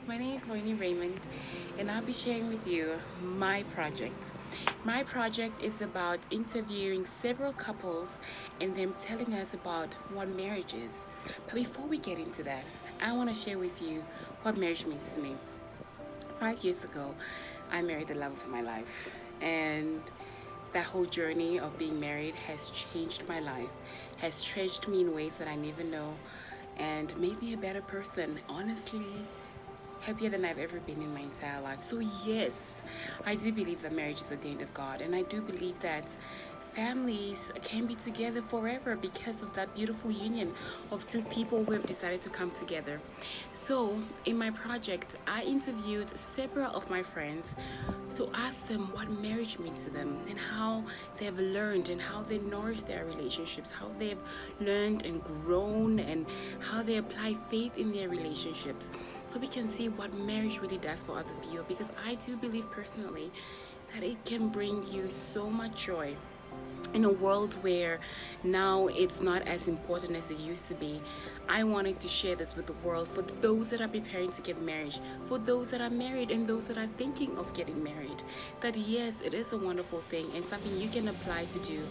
My name is Noini Raymond, and I'll be sharing with you my project. My project is about interviewing several couples and them telling us about what marriage is. But before we get into that, I want to share with you what marriage means to me. 5 years ago, I married the love of my life, and that whole journey of being married has changed my life, has stretched me in ways that I never know, and made me a better person. Honestly, happier than I've ever been in my entire life. So, yes, I do believe that marriage is ordained of God, and I do believe that families can be together forever because of that beautiful union of two people who have decided to come together. So, in my project, I interviewed several of my friends to ask them what marriage means to them and how they've learned and how they nourish their relationships, how they've learned and grown, and how they apply faith in their relationships, so we can see what marriage really does for other people. Because I do believe personally that it can bring you so much joy in a world where now it's not as important as it used to be. I wanted to share this with the world for those that are preparing to get married, for those that are married, and those that are thinking of getting married. That yes, it is a wonderful thing and something you can apply to do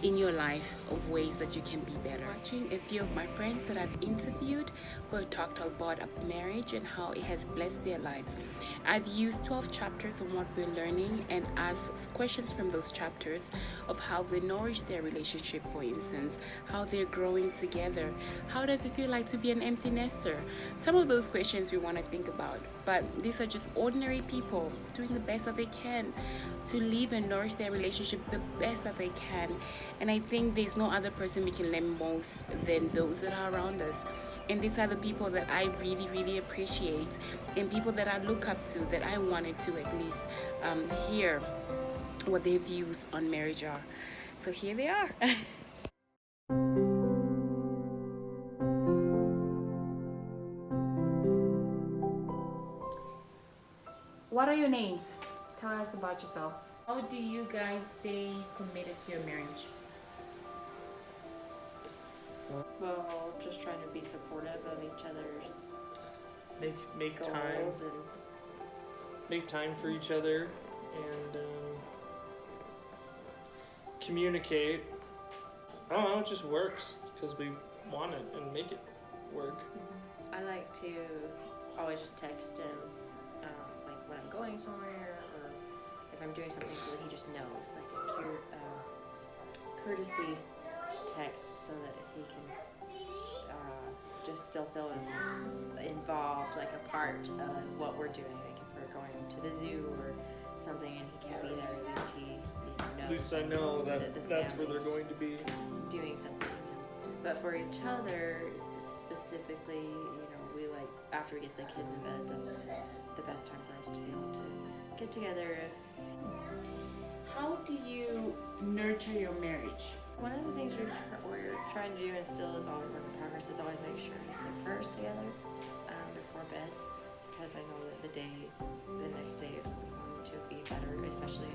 in your life of ways that you can be better. Watching a few of my friends that I've interviewed who have talked about marriage and how it has blessed their lives. I've used 12 chapters on what we're learning and asked questions from those chapters of how they nourish their relationship, for instance, how they're growing together. How does it feel like to be an empty nester? Some of those questions we want to think about, but these are just ordinary people doing the best that they can to live and nourish their relationship the best that they can. And I think there's no other person we can learn most than those that are around us. And these are the people that I really, really appreciate, and people that I look up to, that I wanted to at least hear what their views on marriage are. So here they are. What are your names? Tell us about yourself. How do you guys stay committed to your marriage? Well, just trying to be supportive of each other's Make time goals and make time for each other and communicate. I don't know, it just works because we want it and make it work. I like to always just text him like when I'm going somewhere or if I'm doing something so that he just knows, like a courtesy text so that he can just still feel involved, like a part of what we're doing. Like if we're going to the zoo or something and he can't be there, at least he knows. At least I know that the that's where they're family's going to be. doing something. But for each other specifically, we like after we get the kids in bed, that's the best time for us to be able to get together. How do you nurture your marriage? One of the things we're trying to do, and still is always work in progress, is always make sure to say prayers together before bed, because I know that the next day is going to be better, especially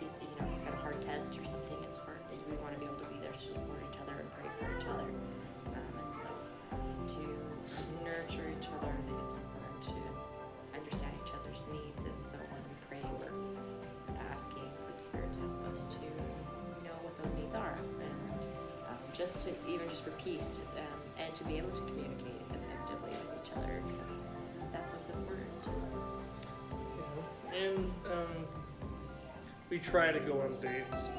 if he's got a hard test or something. It's hard. We want to be able to be there to support each other and pray for each other, and so to nurture each other, I think it's important to understand each other's needs, and so when we pray, we're asking for the Spirit to help us to know what those needs are, and just for peace, and to be able to communicate effectively with each other, because that's what's important. And we try to go on dates.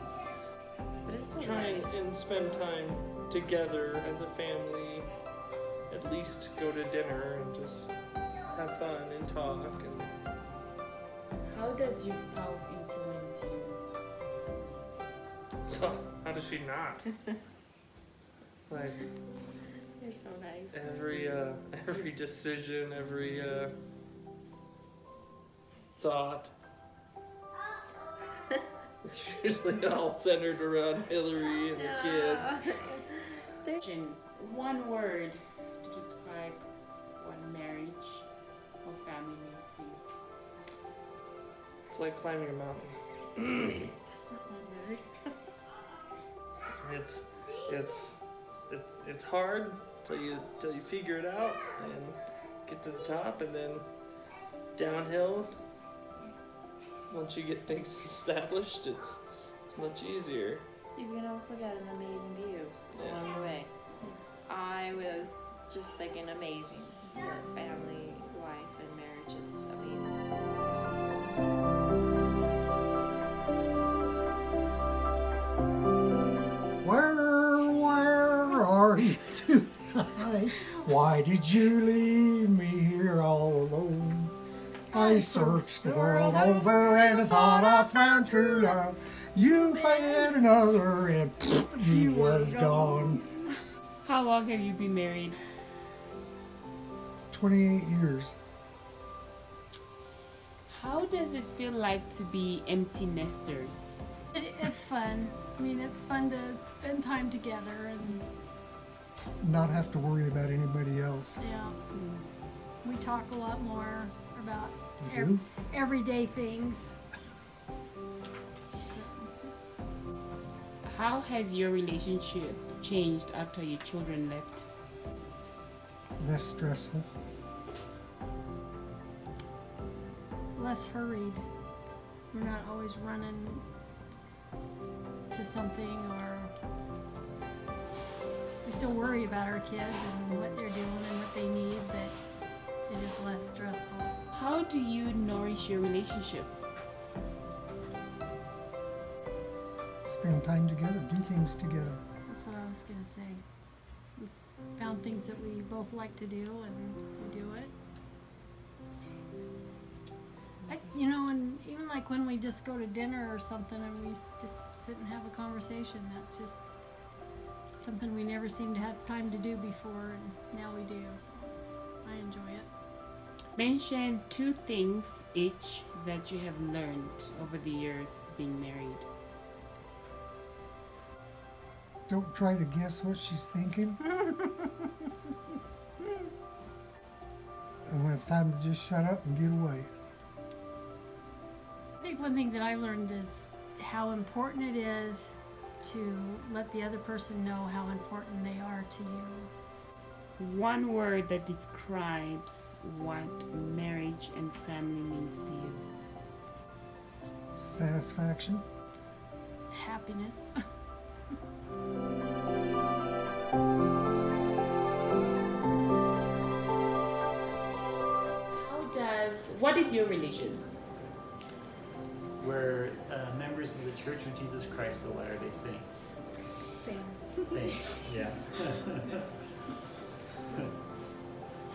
But it's so Try nice. and spend time together as a family. At least go to dinner and just have fun and talk. And How does your spouse influence you? how does she not? Like You're so nice. every decision, every thought. It's usually all centered around Hillary and the kids. In one word to describe what marriage or family means to you. It's like climbing a mountain. That's not one word. It's hard till you figure it out and get to the top, and then downhill. Once you get things established, it's much easier. You can also get an amazing view Yeah. along the way. I was just thinking amazing. The family, life, and marriages. I mean, Where are you tonight? Why did you leave me here all alone? I searched the world over and I thought I found true love. You found another and you was gone. How long have you been married? 28 years. How does it feel like to be empty nesters? It's fun. I mean, it's fun to spend time together, and Not have to worry about anybody else. yeah, we talk a lot more about You do? everyday things. So, How has your relationship changed after your children left? Less stressful. less hurried. We're not always running to something, or we still worry about our kids and what they're doing and what they need, but it is less stressful. How do you nourish your relationship? Spend time together, do things together. That's what I was gonna say. We found things that we both like to do, and we do it. And even like when we just go to dinner or something and we just sit and have a conversation, that's just something we never seemed to have time to do before, and now we do, so I enjoy it. Mention 2 things each that you have learned over the years being married. Don't try to guess what she's thinking. And when it's time to just shut up and get away. I think one thing that I learned is how important it is to let the other person know how important they are to you. One word that describes what marriage and family means to you. Satisfaction. Happiness. What is your religion? We're members of the Church of Jesus Christ of Latter-day Saints. Same. Saints, yeah.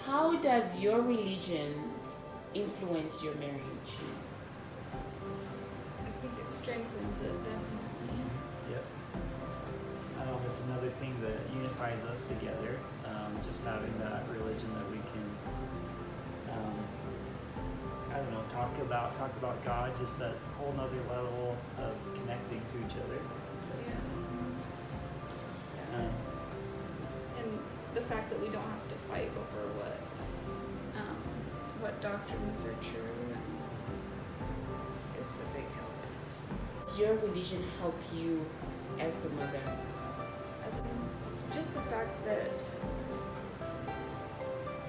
How does your religion influence your marriage? I think it strengthens it, definitely. Yep. It's another thing that unifies us together. Just having that religion that we can, talk about God, just that whole nother level of connecting to each other. Yeah. Um, And the fact that we don't have to fight over what doctrines are true, and it's a big help. Does your religion help you as a mother? As in, just the fact that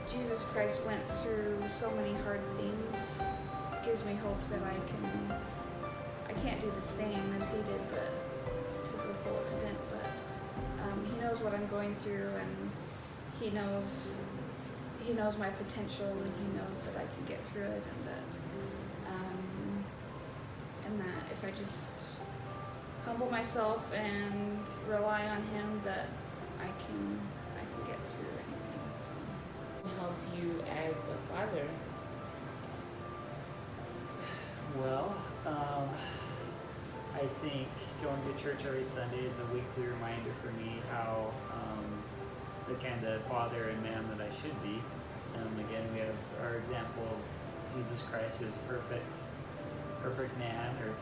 Jesus Christ went through so many hard things gives me hope that I can't do the same as he did, but to the full extent, but he knows what I'm going through, and he knows my potential, and he knows that I can get through it, and that if I just humble myself and rely on him, that I can get through anything. Help you as a father? Well, I think going to church every Sunday is a weekly reminder for me how the kind of father and man that I should be. Again, we have our example of Jesus Christ, who is a perfect man, or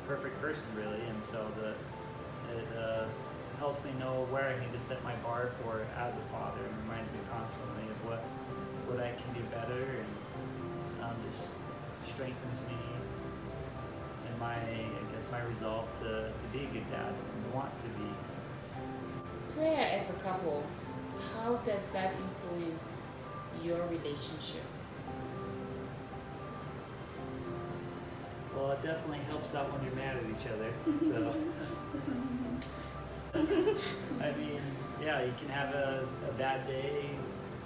perfect person, really. And so it helps me know where I need to set my bar for as a father, and reminds me constantly of what I can do better, and just strengthens me in my resolve to be a good dad and want to be. Prayer as a couple, How does that influence your relationship? Well, it definitely helps out when you're mad at each other. So, I mean, yeah, you can have a bad day,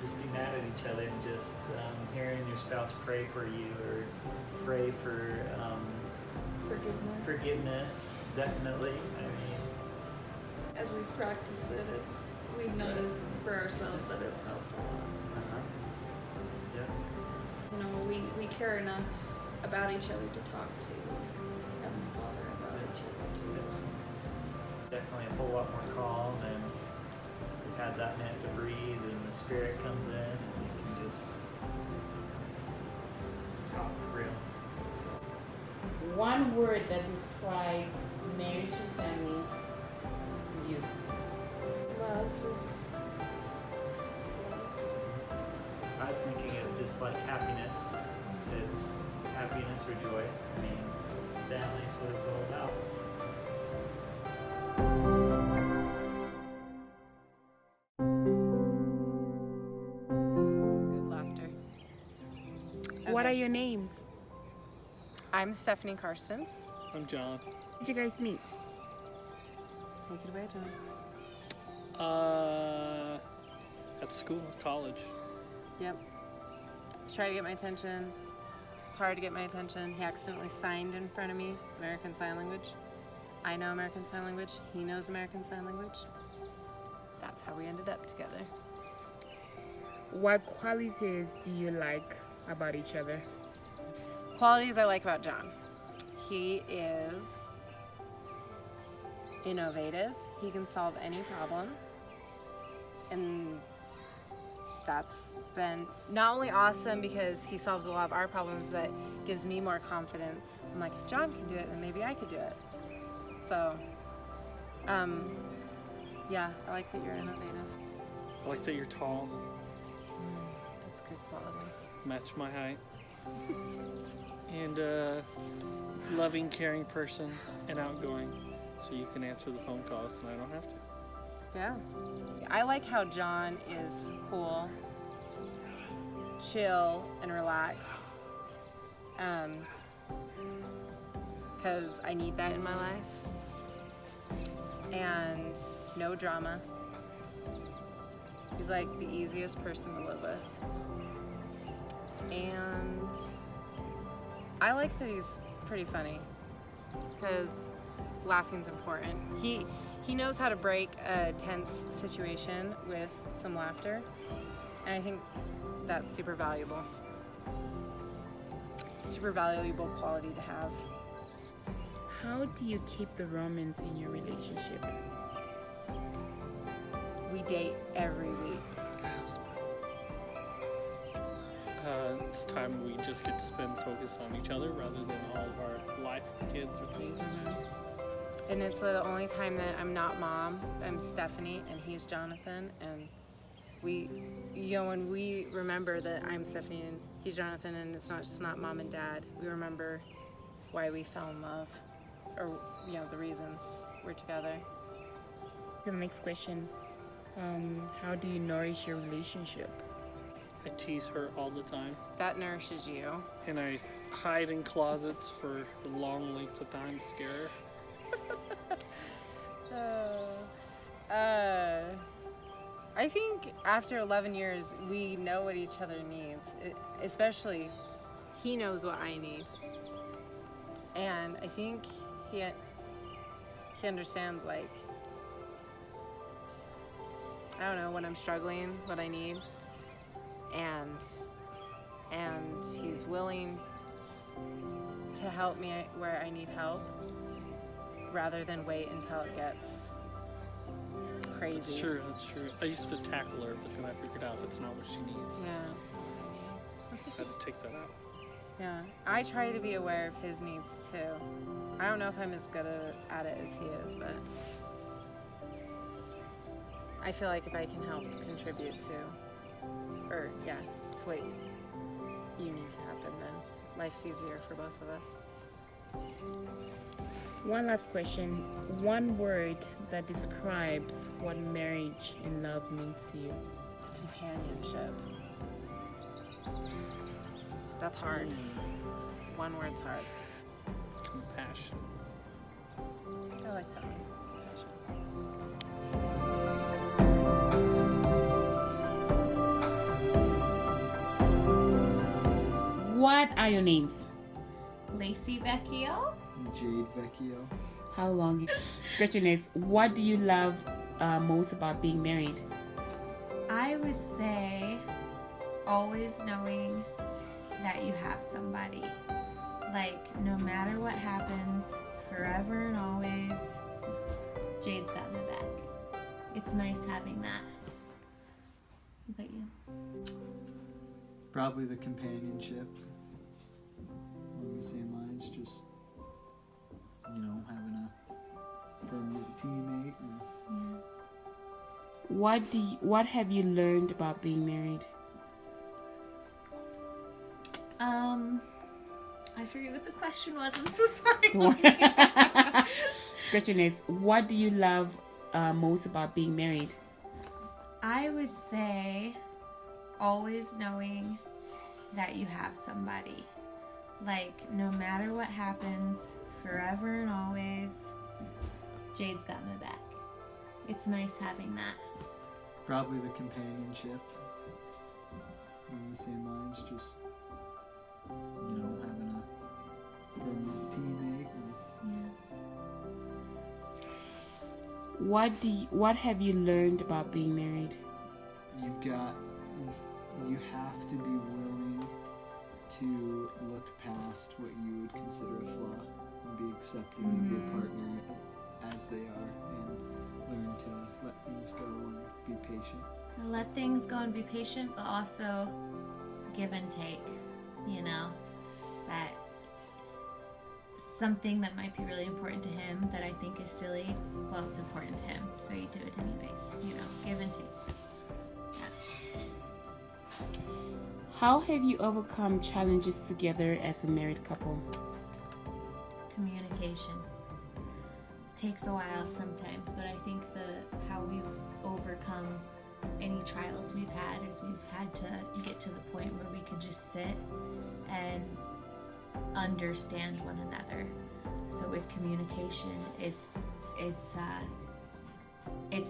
just be mad at each other, and just hearing your spouse pray for you or pray for forgiveness, definitely. I mean, As we've practiced it, we've noticed for ourselves that it's helped a lot. yeah. You know, we care enough about each other to talk to Heavenly Father about each other too. Definitely a whole lot more calm, and we've had that minute to breathe, and the Spirit comes in, and you can just talk real. One word that describes marriage and family to you. Love is love. I was thinking of just like happiness. It's happiness or joy. I mean, family is what it's all about. Good laughter. What are Okay. your names? I'm Stephanie Karstens. I'm John. Did you guys meet? Take it away, John. At school, college. Yep. He tried to get my attention. It's hard to get my attention. He accidentally signed in front of me American Sign Language. I know American Sign Language. He knows American Sign Language. That's how we ended up together. What qualities do you like about each other? Qualities I like about John. He is innovative. He can solve any problem. And that's been not only awesome because he solves a lot of our problems, but gives me more confidence. I'm like, if John can do it, then maybe I could do it. So, yeah, I like that you're innovative. I like that you're tall, That's a good quality. match my height, and loving, caring person, and outgoing, so you can answer the phone calls and I don't have to. Yeah. I like how John is cool, chill, and relaxed. Because I need that in my life. And no drama. He's like the easiest person to live with. And I like that he's pretty funny. Because laughing's important. He knows how to break a tense situation with some laughter, and I think that's super valuable. Super valuable quality to have. How do you keep the romance in your relationship? We date every week. It's time we just get to spend focus on each other rather than all of our life, kids, or things. And it's the only time that I'm not mom. I'm Stephanie and he's Jonathan. And we, when we remember that I'm Stephanie and he's Jonathan, and it's not just not mom and dad, we remember why we fell in love, or the reasons we're together. The next question, how do you nourish your relationship? I tease her all the time, That nourishes you. and I hide in closets for long lengths of time to scare her. I think after 11 years, we know what each other needs. Especially, he knows what I need, and I think he understands, like, I don't know, when I'm struggling, what I need, and he's willing to help me where I need help, rather than wait until it gets crazy. That's true, that's true. I used to tackle her, but then I figured out that's not what she needs. Yeah, that's not what I need. I had to take that out. Yeah, I try to be aware of his needs too. I don't know if I'm as good at it as he is, but I feel like if I can help contribute to what you need to happen, then life's easier for both of us. One last question. One word that describes what marriage and love means to you? Companionship. That's hard. One word's hard. Compassion. I like that one. Compassion. What are your names? Lacey Vecchio. Jade Vecchio. How long? Question is, what do you love most about being married? I would say always knowing that you have somebody. Like, no matter what happens, forever and always, Jade's got my back. It's nice having that. But you? Probably the companionship. Along the same lines, just, having a permanent teammate. And What have you learned about being married? I forget what the question was. I'm so sorry. Question is, what do you love most about being married? I would say always knowing that you have somebody. Like, no matter what happens, forever and always, Jade's got my back. It's nice having that. probably the companionship. Along the same lines, just, having a permanent teammate. And What have you learned about being married? you have to be willing to look past what you would consider a flaw and be accepting of your partner as they are, and learn to let things go and be patient. Let things go and be patient, but also give and take. That something that might be really important to him that I think is silly, well, it's important to him, so you do it anyways. Give and take. How have you overcome challenges together as a married couple? Communication. Takes a while sometimes, but I think how we've overcome any trials we've had is we've had to get to the point where we could just sit and understand one another. So with communication, it's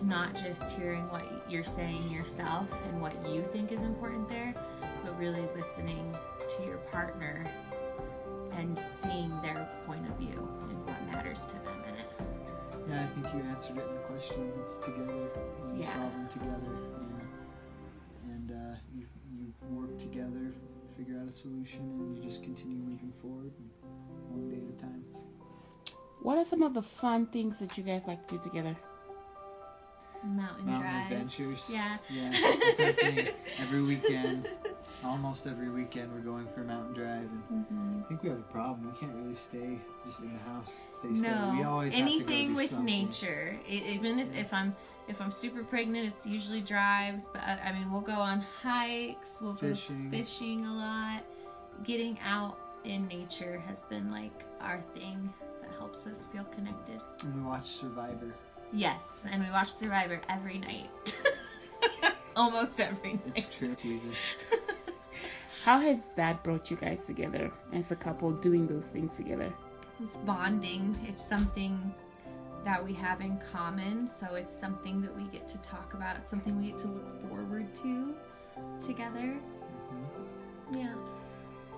not just hearing what you're saying yourself and what you think is important there, but really listening to your partner and seeing their point of view and what matters to them in it. Yeah, I think you answered it in the question. It's together. You solve them together. And you work together, figure out a solution, and you just continue moving forward, one day at a time. What are some of the fun things that you guys like to do together? Mountain drives. Adventures. Yeah. Yeah, that's our thing. Almost every weekend, we're going for a mountain drive, and I think we have a problem. We can't really stay just in the house, stay still. No, We always anything have to go do with something. nature. Even if I'm super pregnant, it's usually drives. But we'll go on hikes. We'll go fishing a lot. Getting out in nature has been like our thing that helps us feel connected. And we watch Survivor. Yes, and we watch Survivor every night. Almost every night. It's true, Jesus. How has that brought you guys together as a couple doing those things together? It's bonding. It's something that we have in common, so it's something that we get to talk about. It's something we get to look forward to together. Mm-hmm. Yeah.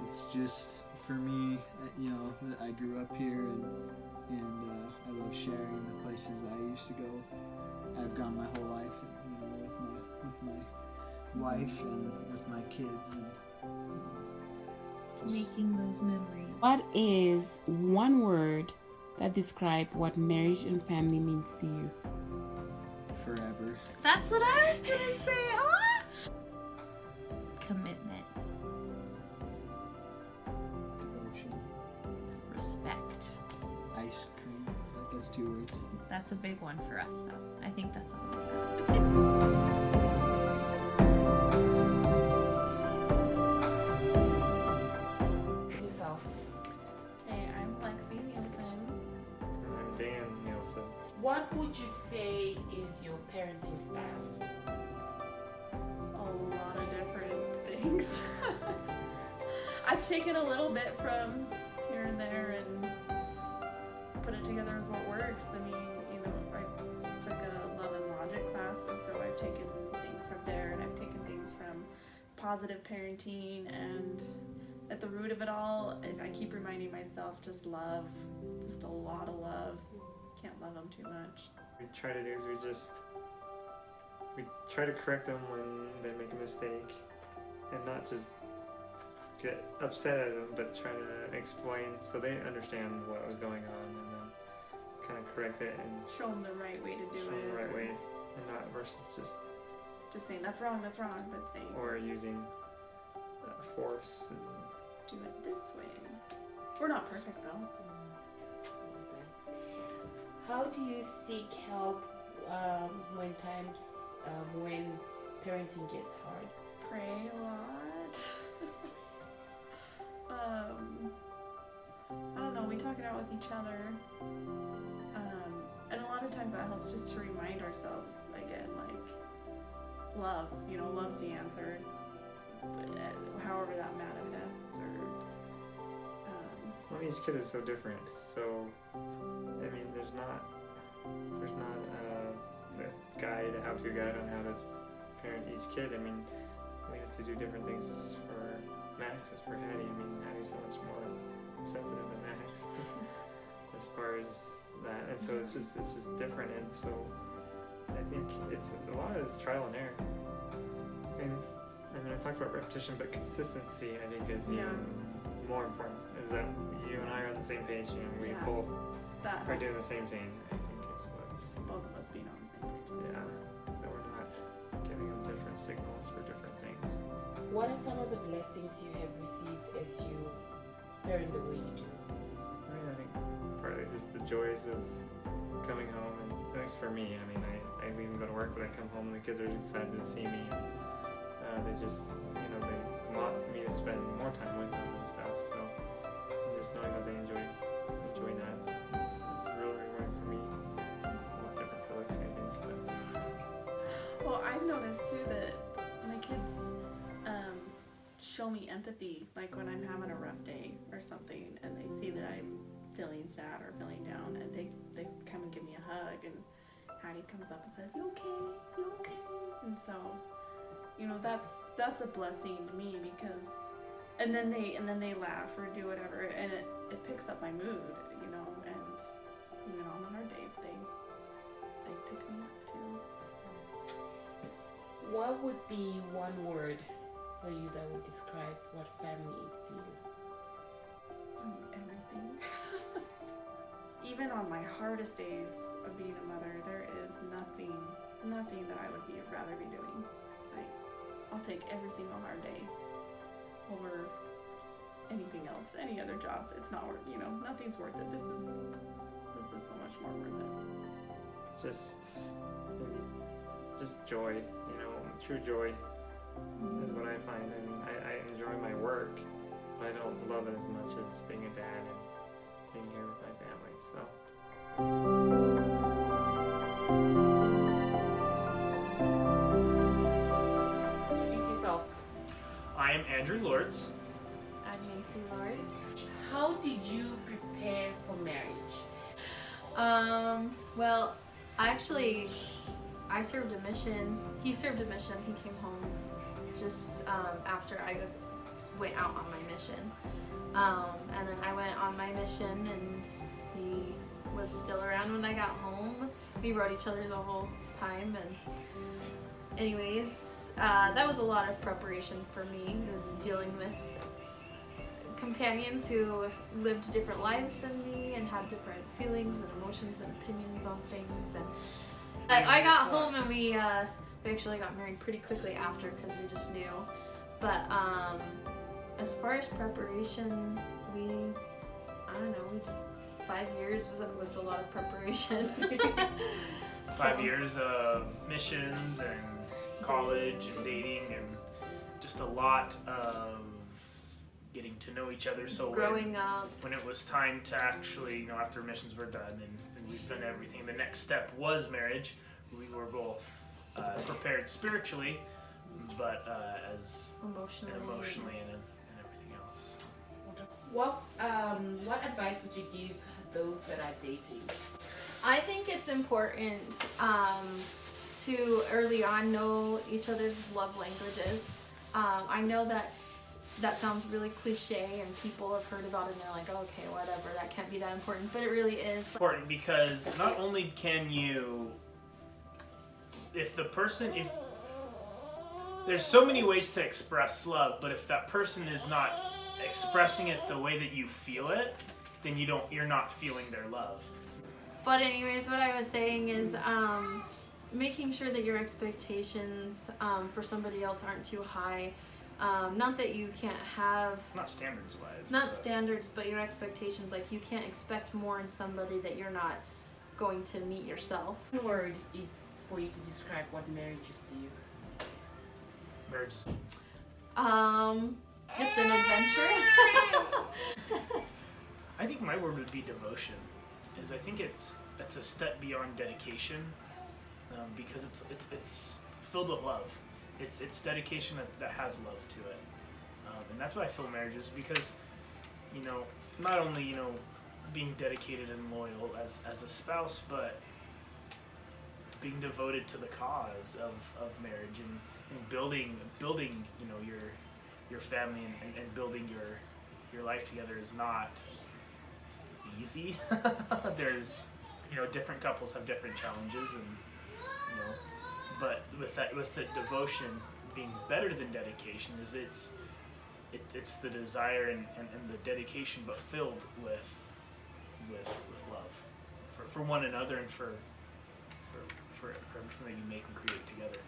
It's just, for me, I grew up here, and I love sharing the places that I used to go. I've gone my whole life, with my wife and with my kids, and Making those memories. What is one word that describes what marriage and family means to you? forever. That's what I was gonna say. Commitment. Devotion. Respect. Ice cream. That's 2 words. That's a big one for us, though. I think that's all. Yourselves. Hey, I'm Lexi Nielsen. I'm Dan Nielsen. What would you say things. I've taken a little bit from here and there and put it together with what works. I mean, you know, I took a love and logic class, and so I've taken things from there, and I've taken things from positive parenting, and at the root of it all, I keep reminding myself, just love, just a lot of love. Can't love them too much. We try to do is we try to correct them when they make a mistake, and not just get upset at them, but try to explain so they understand what was going on, and then kind of correct it and Show them the right way to do show it. them the right way, and not versus just Saying that's wrong, but saying or using force. And do it this way. We're not perfect though. How do you seek help when times when parenting gets hard? Pray a lot. I don't know, we talk it out with each other. And a lot of times that helps just to remind ourselves again, like, love, you know, love's the answer. However that manifests, or well, each kid is so different. So, I mean, there's not a guide, a how-to guide on how to parent each kid. I mean, we have to do different things for Max as for Hattie. I mean, Hattie's so much more sensitive than Max as far as that, and so it's just different. And so I think it's a lot of it's trial and error. And I mean, I talked about repetition, but consistency, I think, is even more important. Is that you and I are on the same page, and we both are doing the same thing. I think is what's both of us being on the same page. yeah, that we're not giving them different signals for different things. What are some of the blessings you have received as you parent the way you do? I mean, I think partly just the joys of coming home, and at least for me, I mean, I even go to work, but I come home and the kids are excited to see me. And, they just, you know, they want me to spend more time with them and stuff. So just knowing that they enjoy that is really rewarding for me. It's a lot different for Lexi, I think. But. Well, I've noticed too that my kids show me empathy, like when I'm having a rough day or something, and they see that I'm feeling sad or feeling down, and they come and give me a hug, and Hattie comes up and says, "You okay? You okay?" And so, you know, that's a blessing to me, because and then they laugh or do whatever, and it picks up my mood, you know, and even on the hard days they pick me up too. What would be one word for you that would describe what family is to you? Everything. Even on my hardest days of being a mother, there is nothing that I would rather be doing. Like, I'll take every single hard day over anything else, any other job. It's not worth, you know, nothing's worth it. This is so much more worth it. Just joy, you know, true joy is what I find. I mean, I enjoy my work, but I don't love it as much as being a dad and being here with my family. So. Introduce yourselves. I am Andrew Lords. I'm Macy Lords. How did you prepare for marriage? Well, I served a mission. He served a mission. He came home just after I went out on my mission. And then I went on my mission, and he was still around when I got home. We rode each other the whole time, and anyways, that was a lot of preparation for me, is dealing with companions who lived different lives than me and had different feelings and emotions and opinions on things. And I got home, and we actually got married pretty quickly after, because we just knew. But as far as preparation, we just 5 years was a lot of preparation. 5 years of missions and college and dating, and just a lot of getting to know each other. So growing up, when it was time to actually, you know, after missions were done and we've done everything, the next step was marriage. We were both prepared spiritually, but as What advice would you give those that are dating? I think it's important to early on know each other's love languages. I know that sounds really cliche and people have heard about it and they're like, oh, okay, whatever, that can't be that important, but it really is. Important because not only can you, if there's so many ways to express love, but if that person is not expressing it the way that you feel it, then you're not feeling their love. But anyways, what I was saying is making sure that your expectations for somebody else aren't too high. Not that you can't have... Not standards wise. Not standards, but your expectations. Like, you can't expect more in somebody that you're not going to meet yourself. One word for you to describe what marriage is to you. Marriage. It's an adventure. I think my word would be devotion. I think it's a step beyond dedication, because it's filled with love. It's dedication that has love to it, and that's what I feel marriage is, because not only being dedicated and loyal as a spouse, but being devoted to the cause of marriage and building your family and building your life together is not easy. There's different couples have different challenges, and but with the devotion being better than dedication is it's the desire and the dedication, but filled with love for one another and for everything that you make and create together.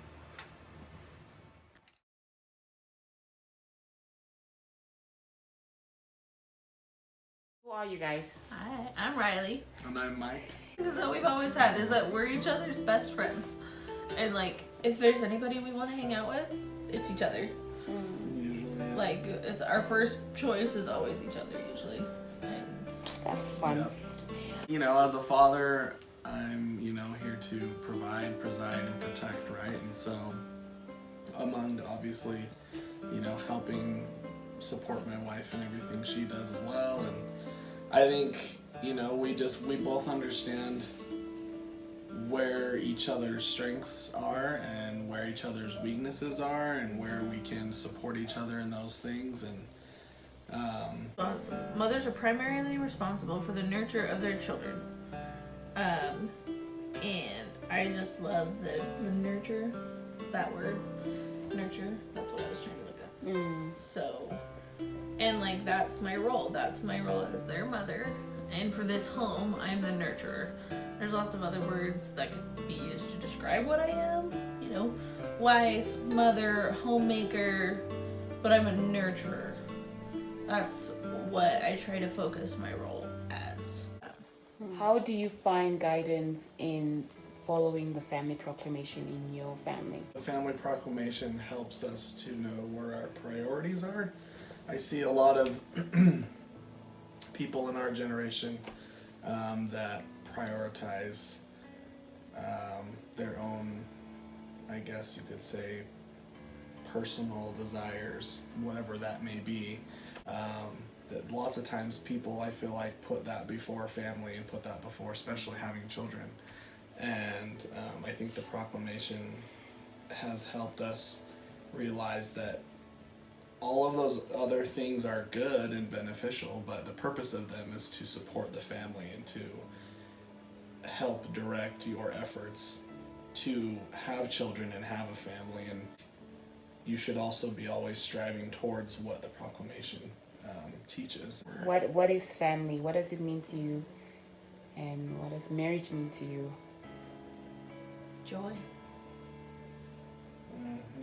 Who are you guys? Hi, I'm Riley. And I'm Mike. This is what we've always had, is that we're each other's best friends. And like, if there's anybody we want to hang out with, it's each other. Usually, yeah. Like, it's our first choice is always each other, usually. And That's fun. Yep. As a father, I'm, here to provide, preside, and protect, right? And so, among obviously, helping support my wife and everything she does as well. And I think, we both understand where each other's strengths are and where each other's weaknesses are and where we can support each other in those things. And mothers are primarily responsible for the nurture of their children. And I just love the nurture, that word, nurture. That's what I was trying to look up. So, and like, that's my role. That's my role as their mother. And for this home, I'm the nurturer. There's lots of other words that could be used to describe what I am. Wife, mother, homemaker, but I'm a nurturer. That's what I try to focus my role as. How do you find guidance in following the family proclamation in your family? the family proclamation helps us to know where our priorities are. I see a lot of people in our generation that prioritize their own, I guess you could say, personal desires, whatever that may be. That lots of times people, I feel like, put that before family and put that before especially having children. And I think the proclamation has helped us realize that all of those other things are good and beneficial, but the purpose of them is to support the family and to help direct your efforts to have children and have a family. And you should also be always striving towards what the proclamation teaches. What is family? What does it mean to you? And what does marriage mean to you? Joy.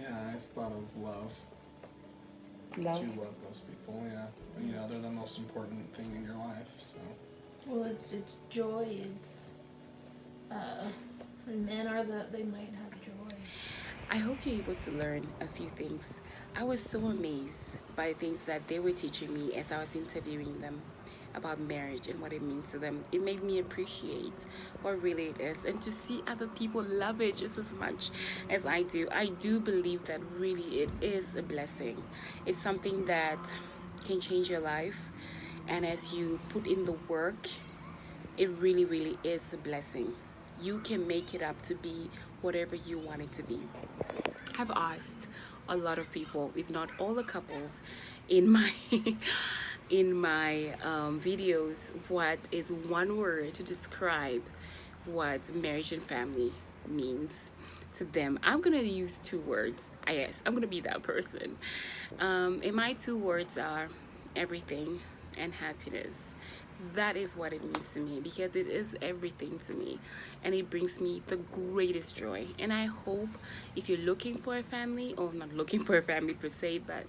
Yeah, I just thought of love. Love? You love those people, yeah. They're the most important thing in your life, so. Well, it's joy. It's men are they might have joy. I hope you're able to learn a few things. I was so amazed by things that they were teaching me as I was interviewing them about marriage and what it means to them. It made me appreciate what really it is, and to see other people love it just as much as I do. I do believe that really it is a blessing. It's something that can change your life, And as you put in the work, it really, really is a blessing. You can make it up to be whatever you want it to be. I've asked a lot of people, if not all the couples, in my videos, what is one word to describe what marriage and family means to them. I'm gonna use 2 words. Yes, I'm gonna be that person. And my 2 words are everything and happiness. That is what it means to me, because it is everything to me, and it brings me the greatest joy. And I hope if you're looking for a family, or not looking for a family per se, but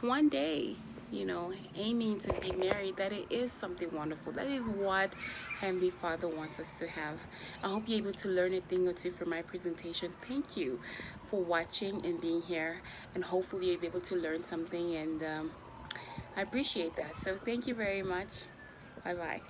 one day, you know, aiming to be married, that it is something wonderful. That is what Heavenly Father wants us to have. I hope you're able to learn a thing or two from my presentation. Thank you for watching and being here, and hopefully you'll be able to learn something, and I appreciate that. So thank you very much. Bye bye.